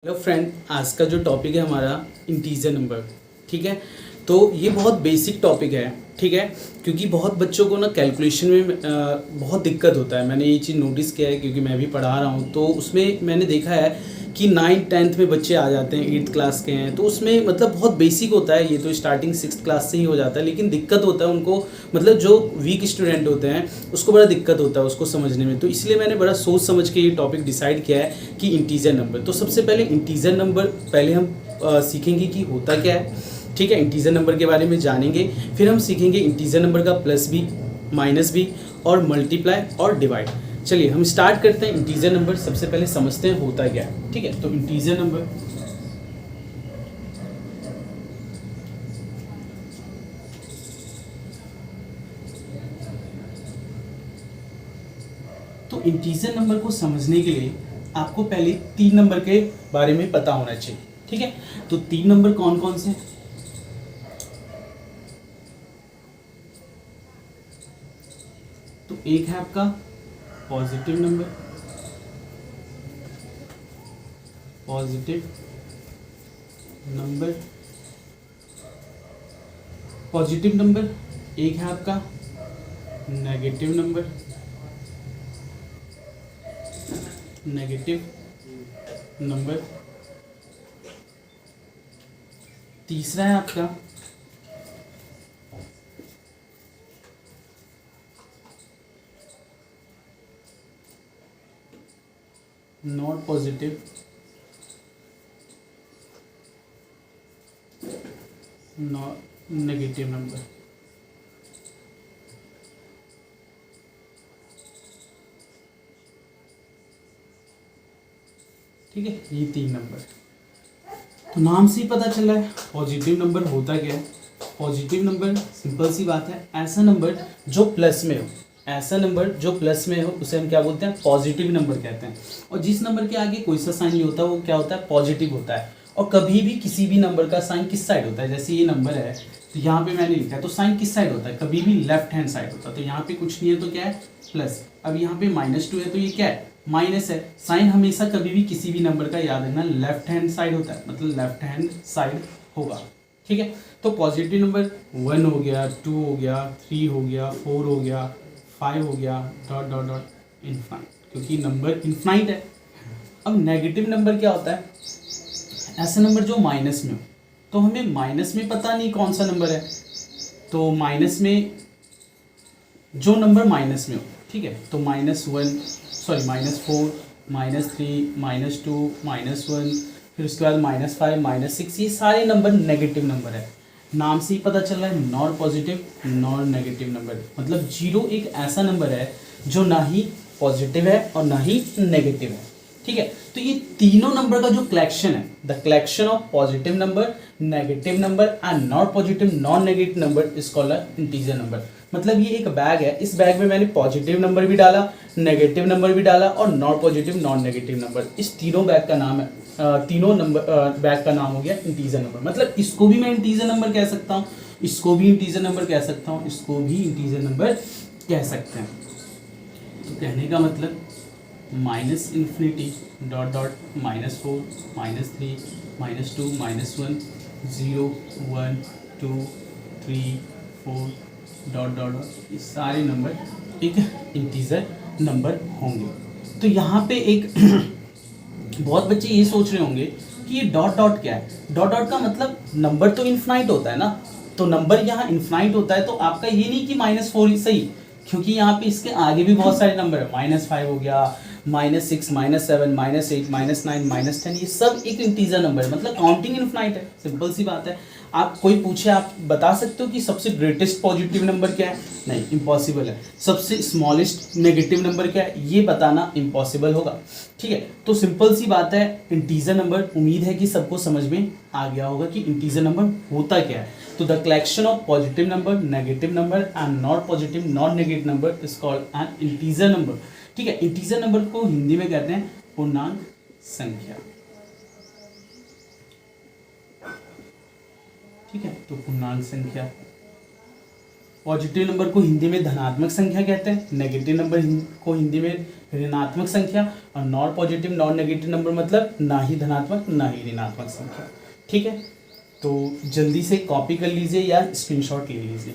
Hello friend, आज का जो टॉपिक है हमारा इंटीजर नंबर। ठीक है, तो ये बहुत बेसिक टॉपिक है। ठीक है, क्योंकि बहुत बच्चों को ना कैलकुलेशन में बहुत दिक्कत होता है। मैंने ये चीज़ नोटिस किया है क्योंकि मैं भी पढ़ा रहा हूँ, तो उसमें मैंने देखा है कि 9th-10th में बच्चे आ जाते हैं, 8th क्लास के हैं, तो उसमें मतलब बहुत बेसिक होता है। ये तो स्टार्टिंग 6th क्लास से ही हो जाता है, लेकिन दिक्कत होता है उनको, मतलब जो वीक स्टूडेंट होते हैं उसको बड़ा दिक्कत होता है उसको समझने में। तो इसलिए मैंने बड़ा सोच समझ के ये टॉपिक डिसाइड किया है कि इंटीजर नंबर। तो सबसे पहले इंटीजर नंबर पहले हम सीखेंगे कि होता क्या है। ठीक है, इंटीजर नंबर के बारे में जानेंगे, फिर हम सीखेंगे इंटीजर नंबर का प्लस भी, माइनस भी और मल्टीप्लाई और डिवाइड। चलिए हम स्टार्ट करते हैं। इंटीजर नंबर सबसे पहले समझते हैं होता क्या है। ठीक है, तो इंटीजर नंबर तो इंटीजर नंबर को समझने के लिए आपको पहले 3 नंबर के बारे में पता होना चाहिए। ठीक है, तो 3 नंबर कौन कौन से? तो एक है आपका positive number, positive number, positive number. एक है आपका नेगेटिव नंबर, नेगेटिव नंबर। तीसरा है आपका not positive, not negative number. ठीक है, ये 3 नंबर। तो नाम से ही पता चला है पॉजिटिव नंबर होता क्या है। पॉजिटिव नंबर सिंपल सी बात है, ऐसा नंबर जो प्लस में हो, ऐसा नंबर जो प्लस में हो उसे हम क्या बोलते हैं? पॉजिटिव नंबर कहते हैं। और जिस नंबर के आगे कोई सा साइन नहीं होता वो क्या होता है? पॉजिटिव होता है। और कभी भी किसी भी नंबर का साइन किस साइड होता है? जैसे ये नंबर है तो यहाँ पे मैंने लिखा है, तो साइन किस साइड होता है? कभी भी लेफ्ट हैंड साइड होता है। तो यहाँ पे कुछ नहीं है तो क्या है? प्लस। अब यहाँ पे -2 है तो ये क्या है? माइनस है। साइन हमेशा कभी भी किसी भी नंबर का याद रखना लेफ्ट हैंड साइड होता है, मतलब लेफ्ट हैंड साइड होगा। ठीक है, तो पॉजिटिव नंबर 1 हो गया, 2 हो गया, 3 हो गया, 4 हो गया, 5 हो गया, डॉट डॉट डॉट इनफाइनाइट, क्योंकि नंबर इनफाइनाइट है। अब नेगेटिव नंबर क्या होता है? ऐसा नंबर जो माइनस में हो। तो हमें माइनस में पता नहीं कौन सा नंबर है, तो माइनस में जो नंबर माइनस में हो। ठीक है, तो -1, सॉरी -4, -3, -2, -1, फिर उसके बाद -5, -6, ये सारे नंबर नेगेटिव नंबर है। नाम से ही पता चल रहा है non positive non negative number. मतलब 0 एक ऐसा नंबर है जो ना ही पॉजिटिव है और ना ही नेगेटिव है। ठीक है, तो ये तीनों नंबर का जो कलेक्शन है, the collection of positive number, negative number and not positive non negative number is called integer number. मतलब ये एक बैग है, इस बैग में मैंने पॉजिटिव नंबर भी डाला, नेगेटिव नंबर भी डाला और not positive non negative number. इस तीनों बैग का नाम है, तीनों नंबर बैग का नाम हो गया इंटीजर नंबर। मतलब इसको भी मैं इंटीजर नंबर कह सकता हूँ, इसको भी इंटीजर नंबर कह सकता हूँ, इसको भी इंटीजर नंबर कह सकते हैं। तो कहने का मतलब -∞, dot dot -4, -3, -2, -1, 0, 1, 2, 3, 4, dot dot dot, ये सारे नंबर एक इंटीजर नंबर होंगे। तो यहाँ पे एक बहुत बच्चे ये सोच रहे होंगे कि ये डॉट डॉट क्या है। डॉट डॉट का मतलब नंबर तो इन्फिनाइट होता है ना, तो नंबर यहाँ इन्फिनाइट होता है, तो आपका ये नहीं कि -4 ही सही, क्योंकि यहाँ पे इसके आगे भी बहुत सारे नंबर है। -5 हो गया, -6, -7, -8, -9, -10, ये सब एक इंटीजर नंबर है। मतलब काउंटिंग इन्फिनाइट है, सिंपल सी बात है। आप कोई पूछे, आप बता सकते हो कि सबसे ग्रेटेस्ट पॉजिटिव नंबर क्या है? नहीं, इम्पॉसिबल है। सबसे स्मॉलेस्ट नेगेटिव नंबर क्या है? ये बताना इम्पॉसिबल होगा। ठीक है, तो सिंपल सी बात है इंटीजर नंबर। उम्मीद है कि सबको समझ में आ गया होगा कि इंटीजर नंबर होता क्या है। तो the collection of positive number, negative number and not positive non negative number is called an integer number. ठीक है, इंटीजर नंबर को हिंदी में कहते हैं पूर्णांक संख्या। ठीक है, तो पूर्णांक संख्या पॉजिटिव नंबर को हिंदी में धनात्मक संख्या कहते हैं, नेगेटिव नंबर को हिंदी में ऋणात्मक संख्या, और non positive non negative number मतलब ना ही धनात्मक ना ही ऋणात्मक संख्या। ठीक है, तो जल्दी से कॉपी कर लीजिए या स्क्रीनशॉट ले लीजिए।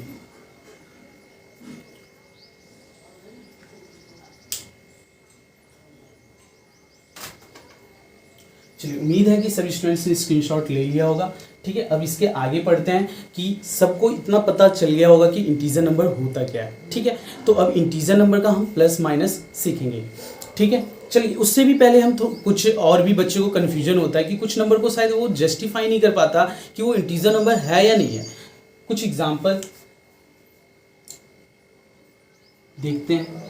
चलिए, उम्मीद है कि सभी स्टूडेंट्स ने स्क्रीनशॉट ले लिया होगा। ठीक है, अब इसके आगे पढ़ते हैं कि सबको इतना पता चल गया होगा कि इंटीजर नंबर होता क्या है। ठीक है, तो अब इंटीजर नंबर का हम प्लस माइनस सीखेंगे। ठीक है, चलिए उससे भी पहले हम तो कुछ और भी बच्चों को कन्फ्यूजन होता है कि कुछ नंबर को शायद वो जस्टिफाई नहीं कर पाता कि वो इंटीजर नंबर है या नहीं है। कुछ एग्जाम्पल देखते हैं।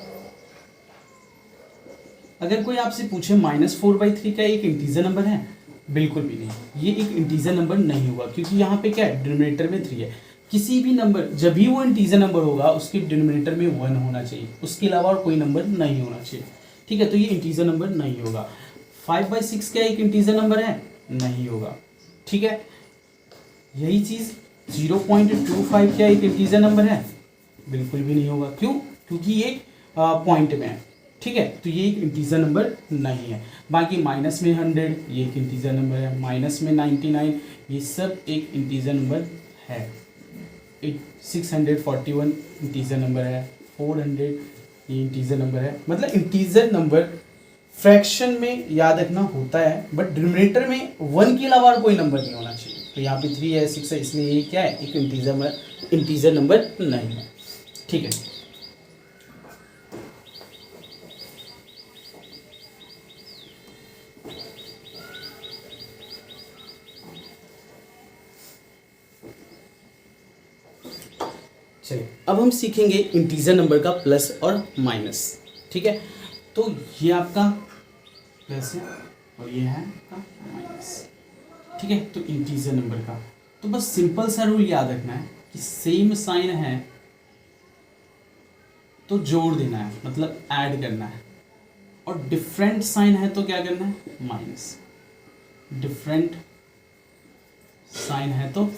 अगर कोई आपसे पूछे -4/3 क्या एक इंटीजर नंबर है? बिल्कुल भी नहीं, ये एक इंटीजर नंबर नहीं हुआ, क्योंकि यहाँ पे क्या है, डिनोमिनेटर में 3 है। किसी भी नंबर जब भी वो इंटीजर नंबर होगा उसके डिनोमिनेटर में 1 होना चाहिए, उसके अलावा और कोई नंबर नहीं होना चाहिए। ठीक है, तो ये इंटीजर नंबर नहीं होगा। 5/6 क्या एक इंटीजर नंबर है? नहीं होगा। ठीक है, यही चीज 0.25 क्या एक इंटीजर नंबर है? बिल्कुल भी नहीं होगा। क्यों? क्योंकि ये पॉइंट में है। ठीक है, तो ये एक इंटीजर नंबर नहीं है। बाकी माइनस में 100 ये एक इंटीजर नंबर है, माइनस में 99 ये सब एक इंटीजर नंबर है। 641 इंटीजर नंबर है, 400 ये इंटीजर नंबर है। मतलब इंटीजर नंबर फ्रैक्शन में याद रखना होता है, बट डिनोमिनेटर में 1 के अलावा और कोई नंबर नहीं होना चाहिए। तो यहाँ पे 3 है, 6 है, इसलिए ये क्या है, एक इंटीजर नंबर नहीं है। ठीक है, चलिए अब हम सीखेंगे इंटीजर नंबर का प्लस और माइनस। ठीक है, तो ये आपका प्लस है और ये है आपका माइनस। ठीक है, तो इंटीजर नंबर का तो बस सिंपल सा रूल याद रखना है कि सेम साइन है तो जोड़ देना है, मतलब ऐड करना है, और डिफरेंट साइन है तो क्या करना है, माइनस। डिफरेंट साइन है तो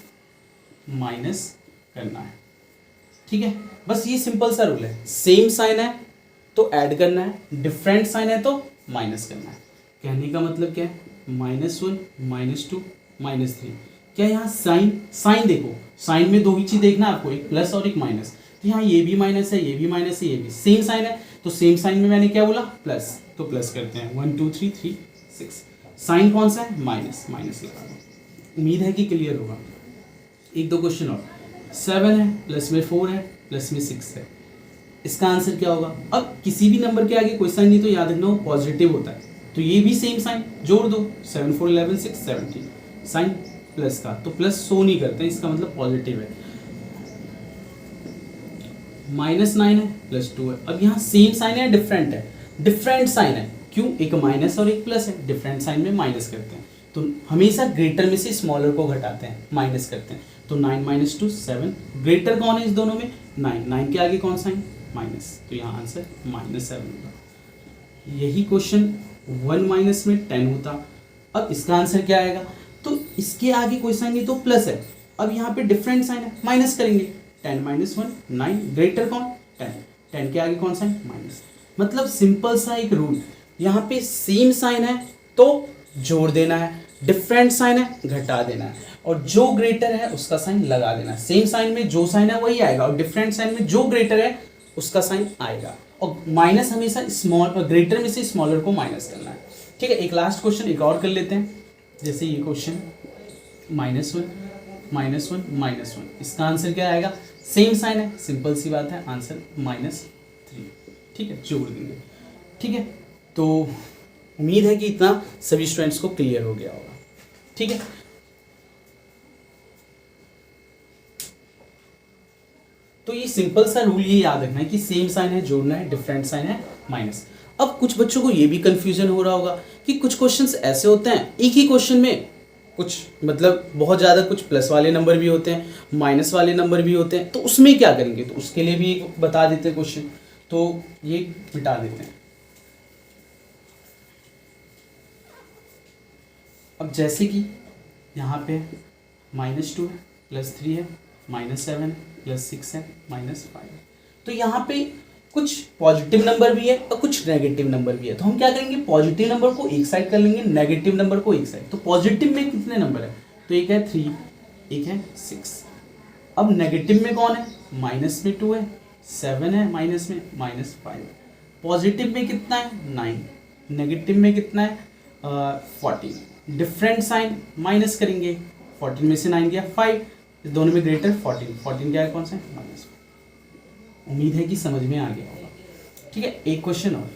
माइनस करना है। ठीक है, बस ये सिंपल सा रूल है। सेम साइन है तो ऐड करना है, डिफरेंट साइन है तो माइनस करना है। कहने का मतलब क्या है, -1 -2 -3। क्या यहाँ साइन देखो, साइन में दो ही चीज देखना आपको, एक प्लस और एक माइनस। तो यहाँ ये भी माइनस है, ये भी माइनस है, ये भी सेम साइन है, तो सेम साइन में मैंने क्या बोला, प्लस, तो प्लस करते हैं। 1 2 3 3 6। साइन कौन सा है, माइनस, माइनस लगा दो। उम्मीद है कि क्लियर होगा। एक दो क्वेश्चन और। 7 है, प्लस में 4 है, प्लस में 6 है, इसका आंसर क्या होगा? अब किसी भी नंबर के आगे कोई साइन नहीं तो याद रखना वो पॉजिटिव होता है, तो ये भी सेम साइन जोड़ दो। 7 4 11 6 17 साइन प्लस का, तो प्लस शो नहीं करते, इसका मतलब पॉजिटिव है। -9 है, +2 है। अब यहाँ सेम साइन है, डिफरेंट है, डिफरेंट साइन है। क्यों? एक माइनस और एक प्लस है, डिफरेंट साइन में माइनस करते हैं, तो हमेशा ग्रेटर में से स्मॉलर को घटाते हैं, माइनस करते हैं। तो 9 - 2 7, ग्रेटर कौन है इस दोनों में, 9, 9 के आगे कौन साइन, माइनस, तो यहाँ आंसर -7 होगा। यही क्वेश्चन 1 माइनस में 10 होता। अब इसका आंसर क्या आएगा, तो इसके आगे कोई साइन नहीं तो प्लस है, अब यहाँ पे डिफरेंट साइन है, माइनस करेंगे। 10 - 1 9, ग्रेटर कौन, 10, 10 के आगे कौन साइन, माइनस। मतलब सिंपल सा एक रूल, यहाँ पे सेम साइन है तो जोड़ देना है, डिफरेंट साइन है घटा देना है, और जो ग्रेटर है उसका साइन लगा देना है। सेम साइन में जो साइन है वही आएगा, और डिफरेंट साइन में जो ग्रेटर है उसका साइन आएगा, और माइनस हमेशा ग्रेटर में से स्मॉलर को माइनस करना है। ठीक है, एक लास्ट क्वेश्चन एक और कर लेते हैं। जैसे ये क्वेश्चन -1 -1 -1, इसका आंसर क्या आएगा, सेम साइन है, सिंपल सी बात है, आंसर -3। ठीक है, जोड़ देंगे। ठीक है, तो उम्मीद है कि इतना सभी स्टूडेंट्स को क्लियर हो गया होगा। ठीक है, तो ये सिंपल सा रूल ये याद रखना है कि सेम साइन है जोड़ना है, डिफरेंट साइन है माइनस। अब कुछ बच्चों को ये भी कंफ्यूजन हो रहा होगा कि कुछ क्वेश्चंस ऐसे होते हैं, एक ही क्वेश्चन में कुछ मतलब बहुत ज़्यादा कुछ प्लस वाले नंबर भी होते हैं, माइनस वाले नंबर भी होते हैं, तो उसमें क्या करेंगे, तो उसके लिए भी एक बता देते हैं क्वेश्चन, तो ये मिटा देते हैं। अब जैसे कि यहाँ पे -2 है, +3 है, -7 है, प्लस 6 है माइनस 5। तो यहाँ पे कुछ पॉजिटिव नंबर भी है और कुछ नेगेटिव नंबर भी है, तो हम क्या करेंगे, पॉजिटिव नंबर को एक साइड कर लेंगे, नेगेटिव नंबर को एक साइड। तो पॉजिटिव में कितने नंबर है, तो एक है 3, एक है 6। अब नेगेटिव में कौन है, माइनस में 2 है, 7 है माइनस में, माइनस 5। पॉजिटिव में कितना है 9, नेगेटिव में कितना है 14। डिफरेंट साइन माइनस करेंगे, 14 में से 9 गया 5, इस दोनों में ग्रेटर 14, 14 क्या है, कौन सा है, माइनस। उम्मीद है कि समझ में आ गया होगा। ठीक है, एक क्वेश्चन और।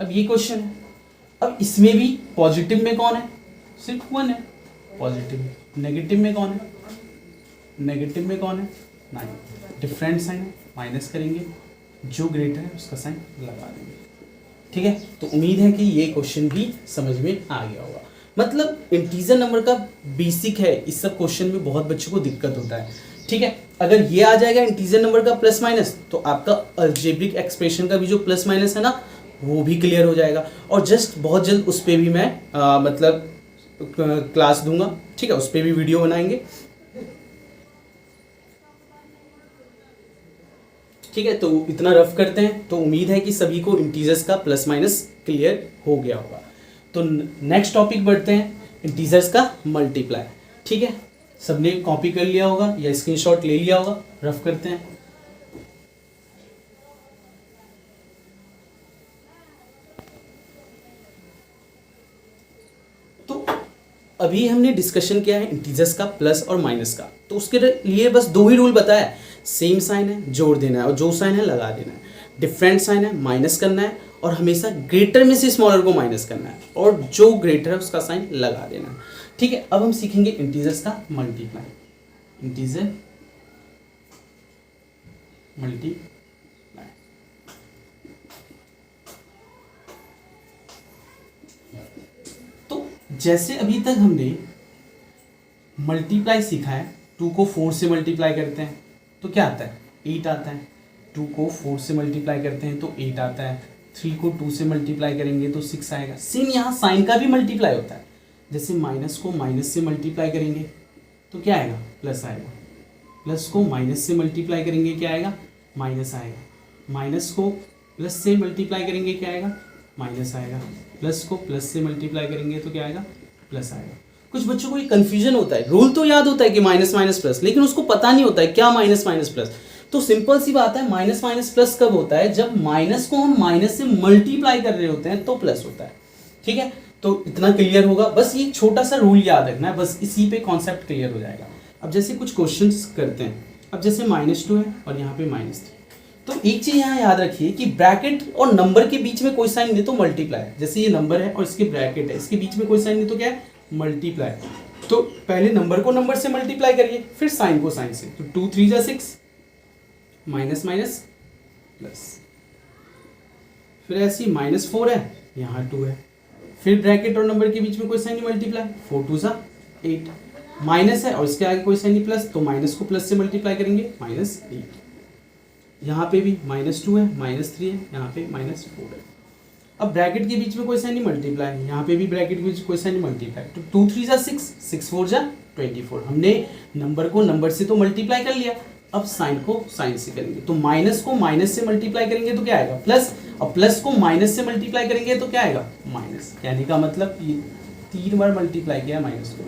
अब ये क्वेश्चन है, अब इसमें भी पॉजिटिव में कौन है, सिर्फ 1 है पॉजिटिव। नेगेटिव में कौन है, नेगेटिव में कौन है 9। डिफरेंट साइन है, माइनस करेंगे, जो ग्रेटर है उसका साइन लगा देंगे। ठीक है, तो उम्मीद है कि ये क्वेश्चन भी समझ में आ गया होगा। मतलब इंटीजर नंबर का बेसिक है, इस सब क्वेश्चन में बहुत बच्चों को दिक्कत होता है। ठीक है, अगर ये आ जाएगा इंटीजर नंबर का प्लस माइनस, तो आपका अलजेब्रिक एक्सप्रेशन का भी जो प्लस माइनस है ना, वो भी क्लियर हो जाएगा। और जस्ट बहुत जल्द उस पर भी मैं मतलब क्लास दूंगा। ठीक है, उस पर भी वीडियो बनाएंगे। ठीक है, तो इतना रफ करते हैं। तो उम्मीद है कि सभी को इंटीजर्स का प्लस माइनस क्लियर हो गया होगा। तो नेक्स्ट टॉपिक बढ़ते हैं, इंटीजर्स का मल्टीप्लाई। ठीक है, सबने कॉपी कर लिया होगा या स्क्रीनशॉट ले लिया होगा, रफ करते हैं। तो अभी हमने डिस्कशन किया है इंटीजर्स का प्लस और माइनस का। तो उसके लिए बस 2 ही रूल बताया है, सेम साइन है जोड़ देना है और जो साइन है लगा देना है, डिफरेंट साइन है माइनस करना है और हमेशा ग्रेटर में से स्मॉलर को माइनस करना है और जो ग्रेटर है उसका साइन लगा देना है। ठीक है, अब हम सीखेंगे इंटीजर्स का मल्टीप्लाई। Integer multiply. तो जैसे अभी तक हमने मल्टीप्लाई सीखा है, 2 को 4 से मल्टीप्लाई करते हैं तो क्या आता है, 8 आता है। 2 को 4 से मल्टीप्लाई करते हैं तो 8 आता है। 3 को 2 से मल्टीप्लाई करेंगे तो 6 आएगा। सेम यहाँ साइन का भी मल्टीप्लाई होता है, जैसे माइनस को माइनस से मल्टीप्लाई करेंगे तो क्या आएगा, प्लस आएगा। प्लस को माइनस से मल्टीप्लाई करेंगे क्या आएगा, माइनस आएगा। माइनस को प्लस से मल्टीप्लाई करेंगे क्या आएगा, माइनस आएगा। प्लस को प्लस से मल्टीप्लाई करेंगे तो क्या आएगा, प्लस आएगा। कुछ बच्चों को ये कंफ्यूजन होता है, रूल तो याद होता है कि माइनस माइनस प्लस, लेकिन उसको पता नहीं होता है क्या माइनस माइनस प्लस। तो सिंपल सी बात है, माइनस माइनस प्लस कब होता है, जब माइनस को हम माइनस से मल्टीप्लाई कर रहे होते हैं तो प्लस होता है। ठीक है, तो इतना क्लियर होगा, बस ये छोटा सा रूल याद रखना है, बस इसी पे कॉन्सेप्ट क्लियर हो जाएगा। अब जैसे कुछ क्वेश्चंस करते हैं, अब जैसे -2 है और यहाँ पे -3, तो एक चीज यहाँ याद रखिए कि ब्रैकेट और नंबर के बीच में कोई साइन नहीं तो मल्टीप्लाई है। जैसे ये नंबर है और इसके ब्रैकेट है, इसके बीच में कोई साइन नहीं तो क्या है, मल्टीप्लाई। तो पहले नंबर को नंबर से मल्टीप्लाई करिए, फिर साइन को साइन से। तो 2 3 जा 6, माइनस माइनस प्लस। फिर ऐसी -4 है, यहाँ 2 है, फिर ब्रैकेट और नंबर के बीच में कोई साइन नहीं, मल्टीप्लाई। 4 2 जा 8, माइनस है और इसके आगे कोई साइन नहीं प्लस, तो माइनस को प्लस से मल्टीप्लाई करेंगे, -8। यहाँ पे भी -2 है, -3 है, यहाँ पे -4 है। अब ब्रैकेट के बीच में कोई साइन नहीं, मल्टीप्लाई। यहाँ पे भी ब्रैकेट के बीच कोई साइन नहीं, मल्टीप्लाई। तो 2 3 जा 6, 6 4 जा 24। हमने नंबर को नंबर से तो मल्टीप्लाई कर लिया, अब साइन को साइन से करेंगे। तो माइनस को माइनस से मल्टीप्लाई करेंगे तो क्या आएगा, प्लस। और प्लस को माइनस से मल्टीप्लाई करेंगे तो क्या आएगा, माइनस। कहने का मतलब ये 3 बार मल्टीप्लाई किया माइनस को,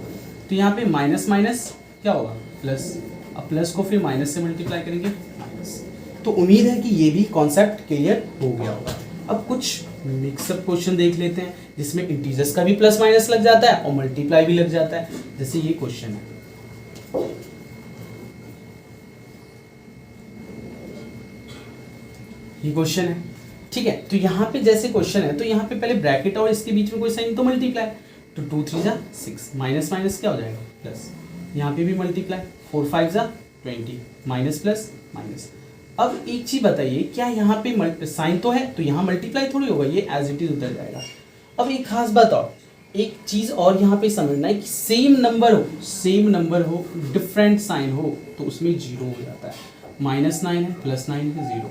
तो यहाँ पे माइनस माइनस क्या होगा, प्लस। अब प्लस को फिर माइनस से मल्टीप्लाई करेंगे, माइनस। तो उम्मीद है कि ये भी कॉन्सेप्ट क्लियर हो गया होगा। अब कुछ मिक्सअप क्वेश्चन देख लेते हैं जिसमें इंटीजर्स का भी प्लस माइनस लग जाता है और मल्टीप्लाई भी लग जाता है। जैसे ये क्वेश्चन है, ये क्वेश्चन है, ठीक है। तो यहाँ पे जैसे क्वेश्चन है तो यहाँ पे पहले ब्रैकेट और इसके बीच में कोई साइन तो मल्टीप्लाई। तो 2 3 जा 6, माइनस माइनस क्या हो जाएगा, प्लस। यहाँ पे भी मल्टीप्लाई, 4 5 जा 20, माइनस प्लस माइनस। अब एक चीज बताइए, क्या यहाँ पे साइन तो है तो यहाँ मल्टीप्लाई थोड़ी होगा, ये एज इट इज उतर जाएगा। अब एक खास बात और, एक चीज और यहाँ पे समझना है कि सेम नंबर हो डिफरेंट साइन हो तो उसमें 0 हो जाता है। -9 है, +9 है, 0।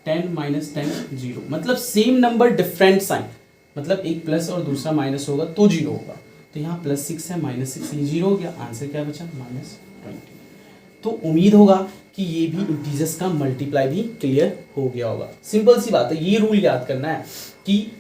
10 -10 0, मतलब सेम नंबर डिफरेंट साइन, मतलब एक प्लस और दूसरा माइनस होगा तो 0 होगा। तो यहाँ +6 है, -6, ये 0 हो गया, आंसर क्या बचा -20। तो उम्मीद होगा कि ये भी इंटीजर्स का मल्टीप्लाई भी क्लियर हो गया होगा। सिंपल सी बात है, ये रूल याद करना है कि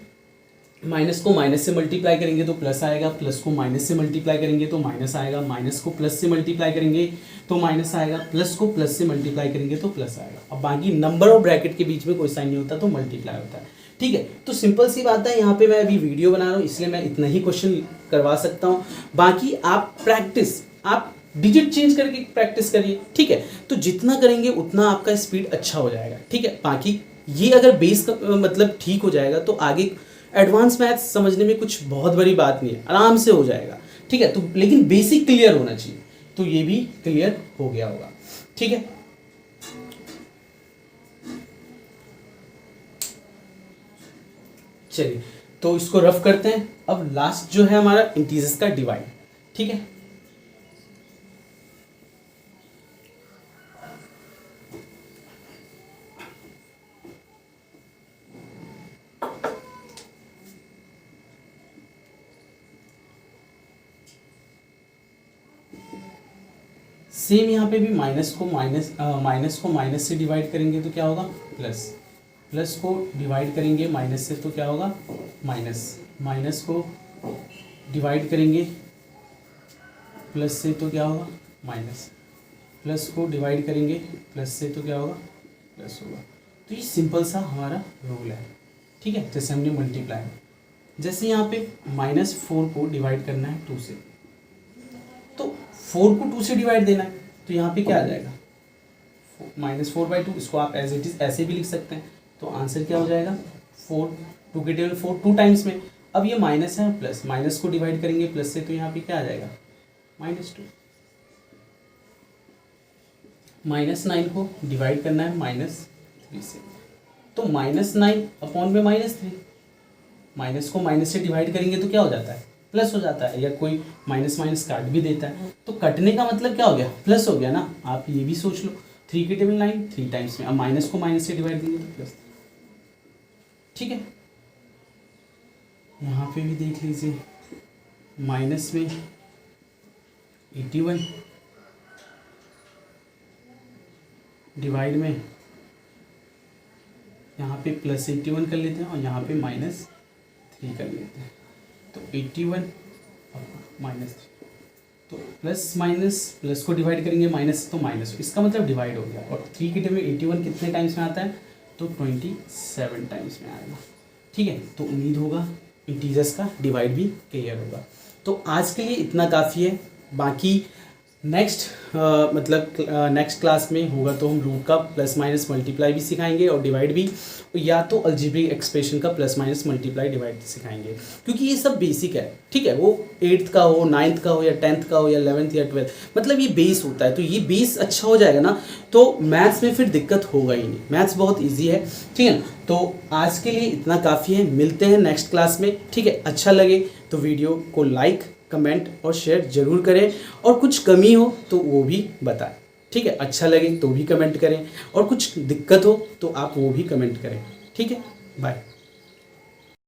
माइनस को माइनस से मल्टीप्लाई करेंगे तो प्लस आएगा, प्लस को माइनस से मल्टीप्लाई करेंगे तो माइनस आएगा, माइनस को प्लस से मल्टीप्लाई करेंगे तो माइनस आएगा, प्लस को प्लस से मल्टीप्लाई करेंगे तो प्लस आएगा। अब बाकी नंबर और ब्रैकेट के बीच में कोई साइन नहीं होता तो मल्टीप्लाई होता है। ठीक है, तो सिंपल सी बात है, यहाँ पे मैं अभी वीडियो बना रहा हूँ इसलिए मैं इतना ही क्वेश्चन करवा सकता हूँ। बाकी आप प्रैक्टिस, आप डिजिट चेंज करके प्रैक्टिस करिए। ठीक है, तो जितना करेंगे उतना आपका स्पीड अच्छा हो जाएगा। ठीक है, बाकी ये अगर बेस का मतलब ठीक हो जाएगा तो आगे एडवांस मैथ्स समझने में कुछ बहुत बड़ी बात नहीं है, आराम से हो जाएगा। ठीक है, तो लेकिन बेसिक क्लियर होना चाहिए, तो ये भी क्लियर हो गया होगा। ठीक है, चलिए तो इसको रफ करते हैं। अब लास्ट जो है हमारा इंटीजर्स का डिवाइड। ठीक है, सेम यहाँ पे भी माइनस को माइनस से डिवाइड करेंगे तो क्या होगा प्लस, प्लस को डिवाइड करेंगे माइनस से तो क्या होगा माइनस, माइनस को डिवाइड करेंगे प्लस से तो क्या होगा माइनस, प्लस को डिवाइड करेंगे प्लस से तो क्या होगा प्लस होगा। तो ये सिंपल सा हमारा रूल है। ठीक है, जैसे हमने मल्टीप्लाई, जैसे यहाँ पे -4 को डिवाइड करना है 2 से, तो 4 को 2 से डिवाइड देना है तो यहाँ पे क्या आ जाएगा -4/2। इसको आप एज इट इज ऐसे भी लिख सकते हैं। तो आंसर क्या हो जाएगा 4, 2 के टेबल 4 2 टाइम्स में। अब ये माइनस है प्लस, माइनस को डिवाइड करेंगे प्लस से तो यहाँ पे क्या आ जाएगा -2। -9 को डिवाइड करना है -3 से, तो -9/3। माइनस को माइनस से डिवाइड करेंगे तो क्या हो जाता है प्लस हो जाता है, या कोई माइनस माइनस काट भी देता है तो कटने का मतलब क्या हो गया प्लस हो गया ना। आप ये भी सोच लो 3 के टेबल 9 3 टाइम्स में। अब माइनस को माइनस से डिवाइड देंगे तो प्लस। ठीक है, यहाँ पे भी देख लीजिए, माइनस में 81 डिवाइड में यहाँ पे +81 कर लेते हैं और यहाँ पे -3 कर लेते हैं। तो 81 -3, तो प्लस माइनस, प्लस को डिवाइड करेंगे माइनस तो माइनस, इसका मतलब डिवाइड हो गया। और 3 के टेबल 81 कितने टाइम्स में आता है तो 27 टाइम्स में आएगा। ठीक है, तो उम्मीद होगा इंटीजर्स का डिवाइड भी क्लियर होगा। तो आज के लिए इतना काफ़ी है। बाकी नेक्स्ट नेक्स्ट क्लास में होगा तो हम रूट का प्लस माइनस मल्टीप्लाई भी सिखाएंगे और डिवाइड भी, या तो अलजेब्रिक एक्सप्रेशन का प्लस माइनस मल्टीप्लाई डिवाइड सिखाएंगे, क्योंकि ये सब बेसिक है। ठीक है, वो 8th का हो, 9th का हो, या 10th का हो, या 11th या 12th, मतलब ये बेस होता है। तो ये बेस अच्छा हो जाएगा ना तो मैथ्स में फिर दिक्कत होगा ही नहीं। मैथ्स बहुत ईजी है। ठीक है, तो आज के लिए इतना काफ़ी है। मिलते हैं नेक्स्ट क्लास में। ठीक है, अच्छा लगे तो वीडियो को लाइक, कमेंट और शेयर जरूर करें, और कुछ कमी हो तो वो भी बताएं। ठीक है, अच्छा लगे तो भी कमेंट करें, और कुछ दिक्कत हो तो आप वो भी कमेंट करें। ठीक है, बाय।